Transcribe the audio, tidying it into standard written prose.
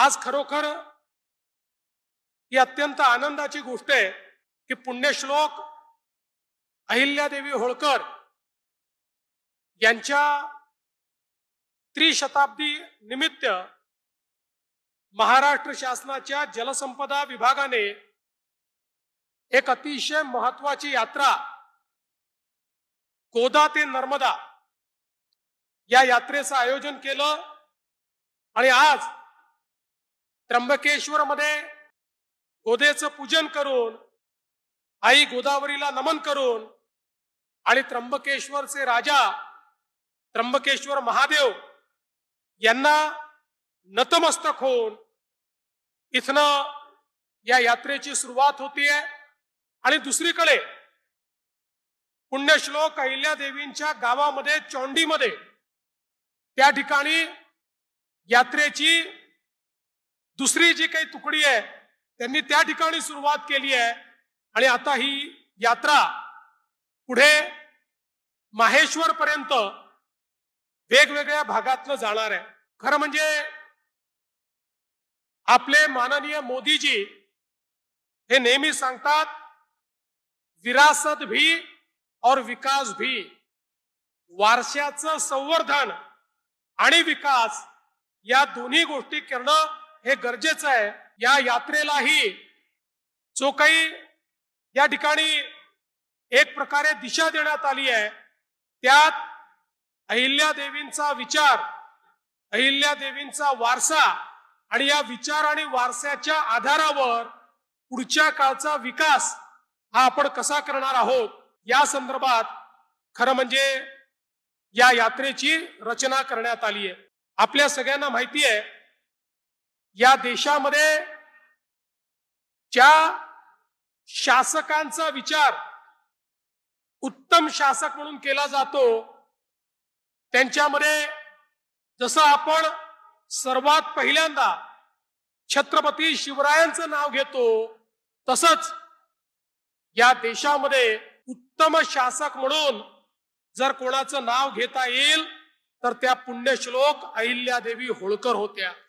आज खरोखर ही अत्यंत आनंदाची गोष्ट आहे की पुण्यश्लोक अहिल्यादेवी होळकर यांच्या त्रिशताब्दी निमित्त महाराष्ट्र शासनाच्या जलसंपदा विभागाने एक अतिशय महत्त्वाची यात्रा गोदा ते नर्मदा या यात्रेचं आयोजन केलं आणि आज त्र्यंबकेश्वर मध्ये गोदेचं पूजन करून आई गोदावरीला नमन करून आणि त्र्यंबकेश्वरचे राजा त्र्यंबकेश्वर महादेव यांना नतमस्तक होऊन इथनं या यात्रेची सुरुवात होतीये। आणि दुसरीकडे पुण्यश्लोक अहिल्यादेवींच्या गावामध्ये चौंडीमध्ये त्या ठिकाणी यात्रेची दुसरी जी काही तुकडी आहे त्यांनी त्या ठिकाणी सुरुवात केली आहे आणि आता ही यात्रा पुढे माहेश्वर पर्यंत वेगवेगळ्या भागातनं जाणार आहे। खरं म्हणजे आपले माननीय मोदीजी हे नेहमी सांगतात, विरासत भी और विकास भी, वारशाचं संवर्धन आणि विकास या दोन्ही गोष्टी करणं हे गरजेचं आहे। या यात्रेलाही जो काही या ठिकाणी एक प्रकारे दिशा देण्यात आली आहे त्यात अहिल्यादेवींचा विचार, अहिल्यादेवींचा वारसा आणि या विचार आणि वारसाच्या आधारावर पुढच्या काळचा विकास हा आपण कसा करणार आहोत या संदर्भात खरं म्हणजे या यात्रेची रचना करण्यात आली आहे। आपल्या सगळ्यांना माहिती आहे या देशामध्ये ज्या शासकांचा विचार उत्तम शासक म्हणून केला जातो त्यांच्यामध्ये जसं आपण सर्वात पहिल्यांदा छत्रपती शिवरायांचं नाव घेतो तसंच या देशामध्ये उत्तम शासक म्हणून जर कोणाचं नाव घेता येईल तर त्या पुण्यश्लोक अहिल्यादेवी होळकर होत्या।